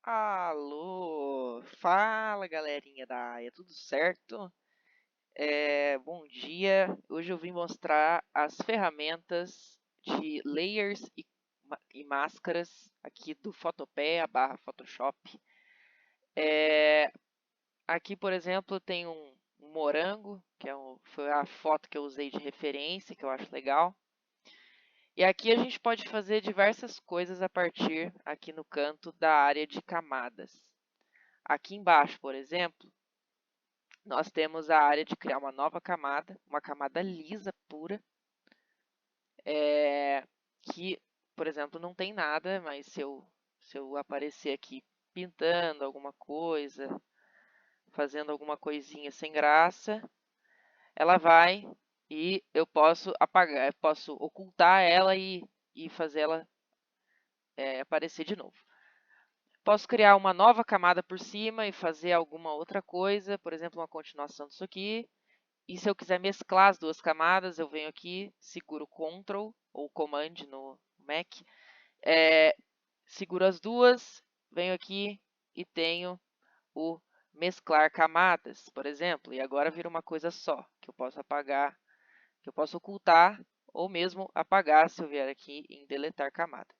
Alô, fala galerinha da área, tudo certo? Bom dia. Hoje eu vim mostrar as ferramentas de layers e máscaras aqui do Photopea barra Photoshop. É, Aqui, por exemplo, tem um morango, que foi a foto que eu usei de referência, que eu acho legal. E aqui a gente pode fazer diversas coisas a partir aqui no canto da área de camadas. Aqui embaixo, por exemplo, nós temos a área de criar uma camada lisa, pura, que, por exemplo, não tem nada, mas se eu aparecer aqui pintando alguma coisa, fazendo alguma coisinha sem graça, ela vai e eu posso apagar, eu posso ocultar ela e fazer ela aparecer de novo. Posso criar uma nova camada por cima e fazer alguma outra coisa, por exemplo, uma continuação disso aqui. E se eu quiser mesclar as duas camadas, eu venho aqui, seguro Ctrl ou Command no Mac, seguro as duas, venho aqui e tenho o mesclar camadas, por exemplo, e agora vira uma coisa só, que eu posso apagar, que eu posso ocultar ou mesmo apagar se eu vier aqui em deletar camada.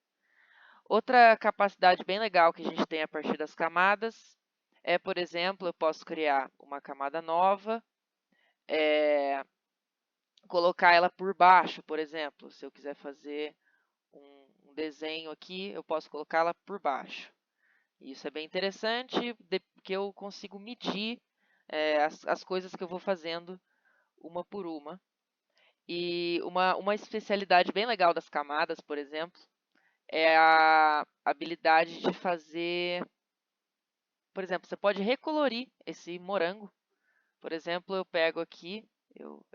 Outra capacidade bem legal que a gente tem a partir das camadas é, por exemplo, eu posso criar uma camada nova, colocar ela por baixo, por exemplo. Se eu quiser fazer um desenho aqui, eu posso colocá-la por baixo. Isso é bem interessante, porque eu consigo medir as coisas que eu vou fazendo uma por uma. E uma especialidade bem legal das camadas, por exemplo, é a habilidade de fazer... Por exemplo, você pode recolorir esse morango. Por exemplo, eu pego aqui, eu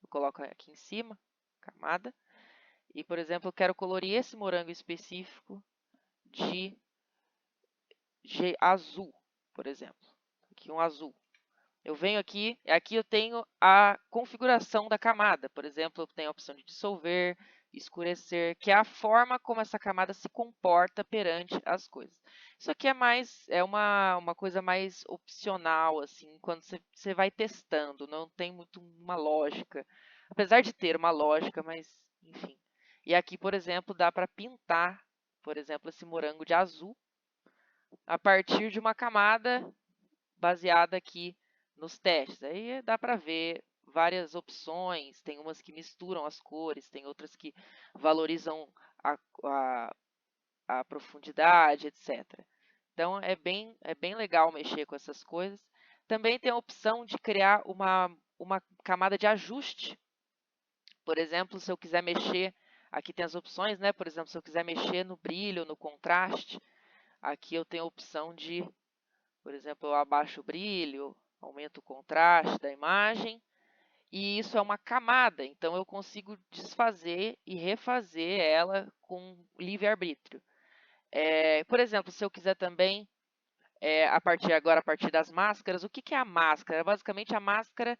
coloco aqui em cima, camada, e, por exemplo, eu quero colorir esse morango específico de azul, por exemplo. Aqui um azul. Eu venho aqui eu tenho a configuração da camada. Por exemplo, eu tenho a opção de dissolver, escurecer, que é a forma como essa camada se comporta perante as coisas. Isso aqui é uma coisa mais opcional, assim, quando você vai testando, não tem muito uma lógica. Apesar de ter uma lógica, mas enfim. E aqui, por exemplo, dá para pintar, por exemplo, esse morango de azul a partir de uma camada baseada aqui nos testes. Aí dá para ver várias opções, tem umas que misturam as cores, tem outras que valorizam a, a, a profundidade, etc. Então é bem legal mexer com essas coisas. Também tem a opção de criar uma camada de ajuste. Por exemplo, se eu quiser mexer, aqui tem as opções, né? Por exemplo, se eu quiser mexer no brilho, no contraste, aqui eu tenho a opção de, por exemplo, eu abaixo o brilho, aumento o contraste da imagem, e isso é uma camada, então eu consigo desfazer e refazer ela com livre-arbítrio. Por exemplo, se eu quiser também, a partir das máscaras, o que é a máscara? Basicamente, a máscara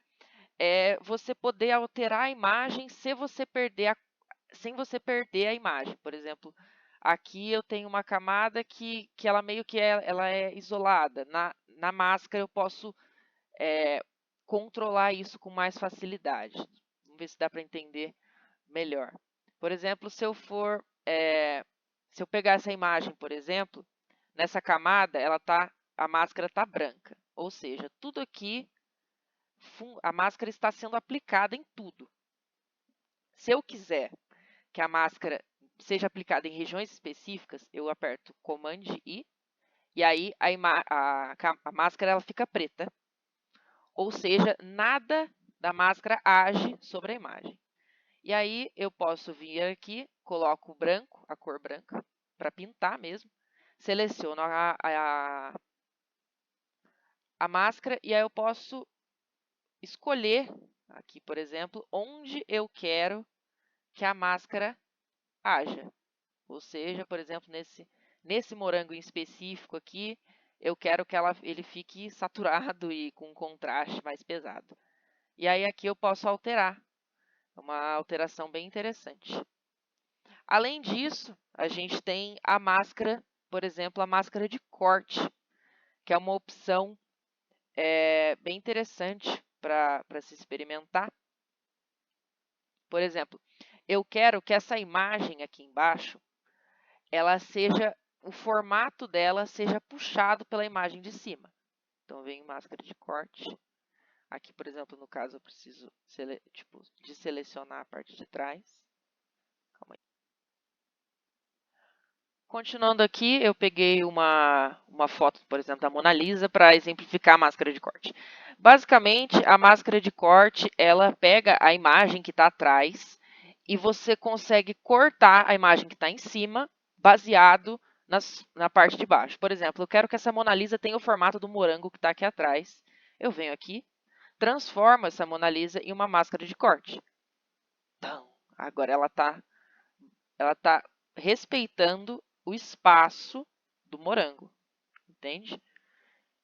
é você poder alterar a imagem sem você perder a imagem. Por exemplo, aqui eu tenho uma camada que ela meio que ela é isolada. Na máscara eu posso controlar isso com mais facilidade. Vamos ver se dá para entender melhor. Por exemplo, se eu pegar essa imagem, por exemplo, nessa camada a máscara está branca. Ou seja, tudo aqui, a máscara está sendo aplicada em tudo. Se eu quiser que a máscara seja aplicada em regiões específicas, eu aperto Command I, e aí a máscara ela fica preta. Ou seja, nada da máscara age sobre a imagem. E aí eu posso vir aqui, coloco o branco, a cor branca, para pintar mesmo, seleciono a máscara e aí eu posso escolher aqui, por exemplo, onde eu quero que a máscara haja. Ou seja, por exemplo, nesse morango em específico aqui, eu quero que ele fique saturado e com um contraste mais pesado. E aí aqui eu posso alterar. É uma alteração bem interessante. Além disso, a gente tem a máscara por exemplo, a máscara de corte, que é uma opção bem interessante para se experimentar. Por exemplo, eu quero que essa imagem aqui embaixo, o formato dela seja puxado pela imagem de cima. Então, vem máscara de corte. Aqui, por exemplo, no caso, eu preciso de selecionar a parte de trás. Calma aí. Continuando aqui, eu peguei uma foto, por exemplo, da Mona Lisa para exemplificar a máscara de corte. Basicamente, a máscara de corte, ela pega a imagem que está atrás e você consegue cortar a imagem que está em cima, baseado na parte de baixo. Por exemplo, eu quero que essa Mona Lisa tenha o formato do morango que está aqui atrás. Eu venho aqui, transformo essa Mona Lisa em uma máscara de corte. Então, agora ela tá respeitando o espaço do morango, entende?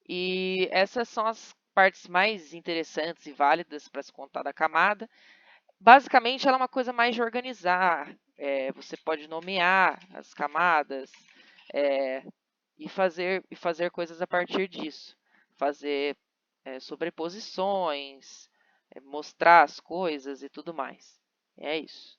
E essas são as partes mais interessantes e válidas para se contar da camada. Basicamente, ela é uma coisa mais de organizar. Você pode nomear as camadas e fazer coisas a partir disso. Fazer sobreposições, mostrar as coisas e tudo mais. É isso.